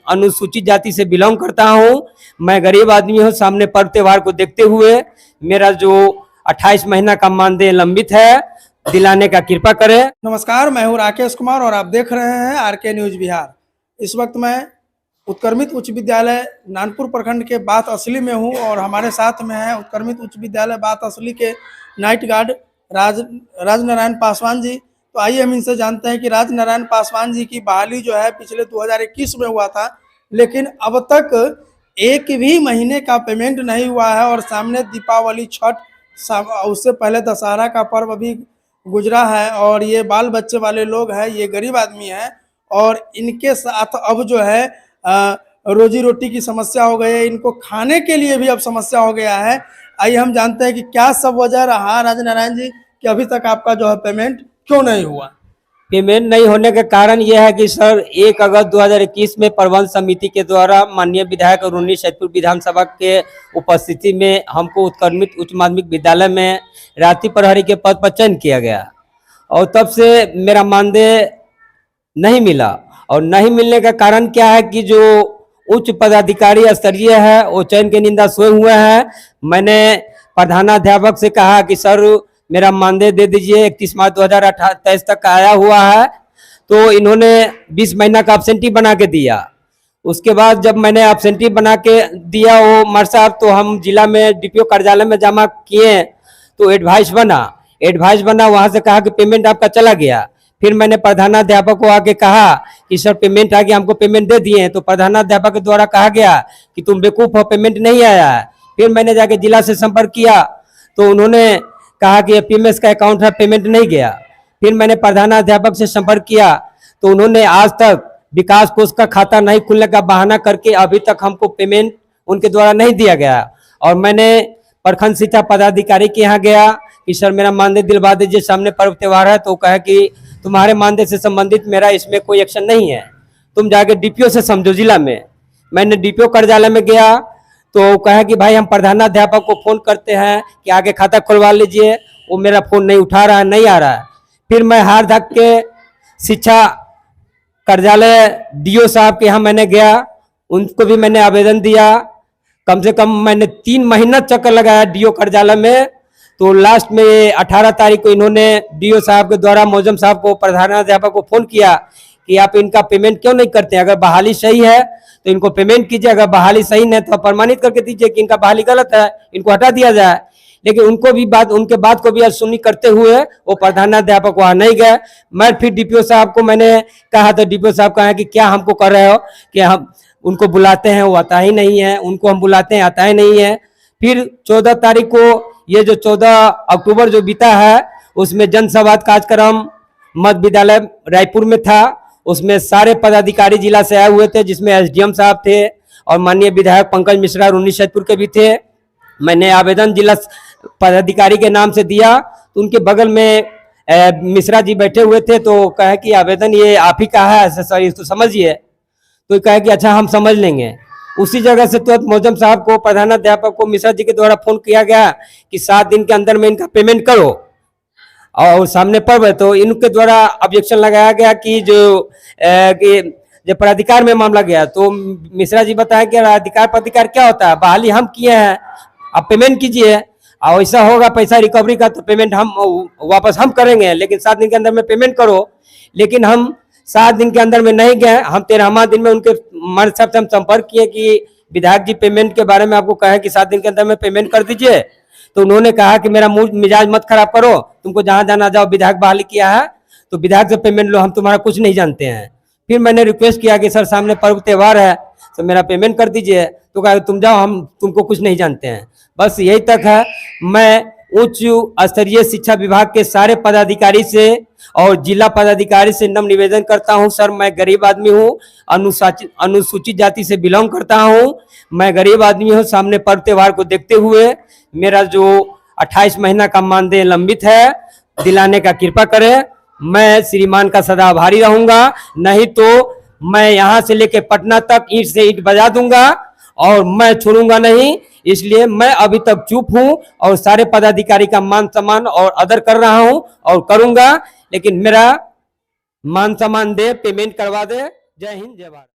अनुसूचित जाति से बिलोंग करता हूं। मैं गरीब आदमी हूं। सामने पर्व त्योहार को देखते हुए मेरा जो 28 महीना का मानदेय लंबित है, दिलाने का कृपा करें। नमस्कार, मैं हूं राकेश कुमार और आप देख रहे हैं आरके न्यूज बिहार। इस वक्त मैं उत्क्रमित उच्च विद्यालय नानपुर प्रखंड के बात असली में हूं और हमारे साथ में है उत्क्रमित उच्च विद्यालय बात असली के नाइट गार्ड राजनारायण पासवान जी। तो आइए हम इनसे जानते हैं कि राजनारायण पासवान जी की बहाली जो है पिछले 2021 में हुआ था, लेकिन अब तक एक भी महीने का पेमेंट नहीं हुआ है और सामने दीपावली, छठ, उससे पहले दशहरा का पर्व अभी गुजरा है और ये बाल बच्चे वाले लोग हैं, ये गरीब आदमी हैं और इनके साथ अब जो है रोजी रोटी की समस्या हो गई है, इनको खाने के लिए भी अब समस्या हो गया है। आइए हम जानते हैं कि क्या सब वजह रहा राजनारायण जी कि अभी तक आपका जो है पेमेंट क्यों नहीं हुआ। पेमेंट नहीं होने का कारण यह है कि सर 1 अगस्त 2021 में प्रबंध समिति के द्वारा माननीय विधायक रुन्नी सैदपुर विधानसभा के उपस्थिति में हमको उत्क्रमित उच्च माध्यमिक विद्यालय में रात्रि प्रहरी के पद पर चयन किया गया और तब से मेरा मानदेय नहीं मिला। और नहीं मिलने का कारण क्या है कि जो उच्च पदाधिकारी स्तरीय है वो चयन की निंदा सोए हुए हैं। मैंने प्रधानाध्यापक से कहा कि सर मेरा मानदेय दे दीजिए, 31 मार्च 2023 तक आया हुआ है। तो इन्होंने 20 महीना का एब्सेंटी बना के दिया। उसके बाद जब मैंने एब्सेंटी बना के दिया वो मर साहब, तो हम जिला में डीपीओ कार्यालय में जमा किए तो एडवाइस बना वहां से कहा कि पेमेंट आपका चला गया। फिर मैंने प्रधानाध्यापक को आके कहा कि सर पेमेंट आ गया, हमको पेमेंट दे दिए। तो प्रधानाध्यापक के द्वारा कहा गया कि तुम बेवकूफ हो, पेमेंट नहीं आया है। फिर मैंने जाके जिला से संपर्क किया तो उन्होंने कहा कि पीएमएस का अकाउंट है, पेमेंट नहीं गया। फिर मैंने प्रधानाध्यापक से संपर्क किया तो उन्होंने आज तक विकास कोष का खाता नहीं खुलने का बहाना करके अभी तक हमको पेमेंट उनके द्वारा नहीं दिया गया। और मैंने प्रखंड शिक्षा पदाधिकारी के यहाँ गया कि सर मेरा मानदेय दिलवा दीजिए, सामने पर्व त्योहार है। तो कहा कि तुम्हारे मानदेय से संबंधित मेरा इसमें कोई एक्शन नहीं है, तुम जाके डीपीओ से समझो जिला में। मैंने डीपीओ कार्यालय में गया तो कहा कि भाई हम प्रधानाध्यापक को फोन करते हैं कि आगे खाता खुलवा लीजिए, वो मेरा फोन नहीं उठा रहा है, नहीं आ रहा है। फिर मैं हार धक के शिक्षा कार्यालय डीओ साहब के यहाँ मैंने गया, उनको भी मैंने आवेदन दिया। कम से कम मैंने 3 महीना चक्कर लगाया डीओ कार्यालय में। तो लास्ट में 18 तारीख को इन्होंने डीओ साहब के द्वारा मौजम साहब को, प्रधानाध्यापक को फोन किया कि आप इनका पेमेंट क्यों नहीं करते हैं, अगर बहाली सही है तो इनको पेमेंट कीजिए, अगर बहाली सही नहीं तो प्रमाणित करके दीजिए कि इनका बहाली गलत है, इनको हटा दिया जाए। लेकिन उनके बात को भी अनसुनी करते हुए वो प्रधानाध्यापक वहां नहीं गए। मैं फिर डीपीओ साहब को मैंने कहा तो डीपीओ साहब कहा कि क्या हमको कर रहे हो कि हम उनको बुलाते हैं वो आता ही नहीं है, उनको हम बुलाते हैं आता ही नहीं है। फिर 14 तारीख को, ये जो 14 अक्टूबर जो बीता है, उसमें जनसंवाद कार्यक्रम मध्य विद्यालय रायपुर में था। उसमें सारे पदाधिकारी जिला से आए हुए थे, जिसमें एसडीएम साहब थे और माननीय विधायक पंकज मिश्रा रुन्नी सैदपुर के भी थे। मैंने आवेदन जिला पदाधिकारी के नाम से दिया तो उनके बगल में मिश्रा जी बैठे हुए थे। तो कहे कि आवेदन ये आप ही का है सर, इसको समझिए। तो कहे कि अच्छा हम समझ लेंगे। उसी जगह से तुरंत मौजम साहब को, प्रधानाध्यापक को मिश्रा जी के द्वारा फोन किया गया कि 7 दिन के अंदर में इनका पेमेंट करो और सामने पर्व है। तो इनके द्वारा ऑब्जेक्शन लगाया गया कि जो प्राधिकार में मामला गया। तो मिश्रा जी बताया कि अधिकार प्राधिकार क्या होता है, बहाली हम किए हैं, आप पेमेंट कीजिए और ऐसा होगा पैसा रिकवरी का तो पेमेंट हम वापस हम करेंगे, लेकिन 7 दिन के अंदर में पेमेंट करो। लेकिन हम 7 दिन के अंदर में नहीं गए। हम 13वां दिन में उनके मर्द साहब से हम संपर्क किए कि विधायक जी पेमेंट के बारे में आपको कहा कि 7 दिन के अंदर में पेमेंट कर दीजिए। तो उन्होंने कहा कि मेरा मिजाज मत खराब करो, तुमको जहां जाना जाओ, विधायक बहाली किया है तो विधायक से पेमेंट लो, हम तुम्हारा कुछ नहीं जानते हैं। फिर मैंने रिक्वेस्ट किया कि सर सामने पर्व त्योहार है तो मेरा पेमेंट कर दीजिए। तो कहा तुम जाओ, हम तुमको कुछ नहीं जानते हैं। बस यही तक है। मैं उच्च स्तरीय शिक्षा विभाग के सारे पदाधिकारी से और जिला पदाधिकारी से नम्र निवेदन करता हूं, सर मैं गरीब आदमी हूं, अनुसूचित जाति से बिलोंग करता हूं। मैं गरीब आदमी हूं। सामने पर्व त्योहार को देखते हुए मेरा जो 28 महीना का मानदेय लंबित है, दिलाने का कृपा करें। मैं श्रीमान का सदा आभारी रहूंगा, नहीं तो मैं यहाँ से लेके पटना तक ईंट से ईंट बजा दूंगा और मैं छोड़ूंगा नहीं। इसलिए मैं अभी तक चुप हूं और सारे पदाधिकारी का मान सम्मान और आदर कर रहा हूं और करूंगा, लेकिन मेरा मान सम्मान दे, पेमेंट करवा दे। जय हिंद, जय भारत।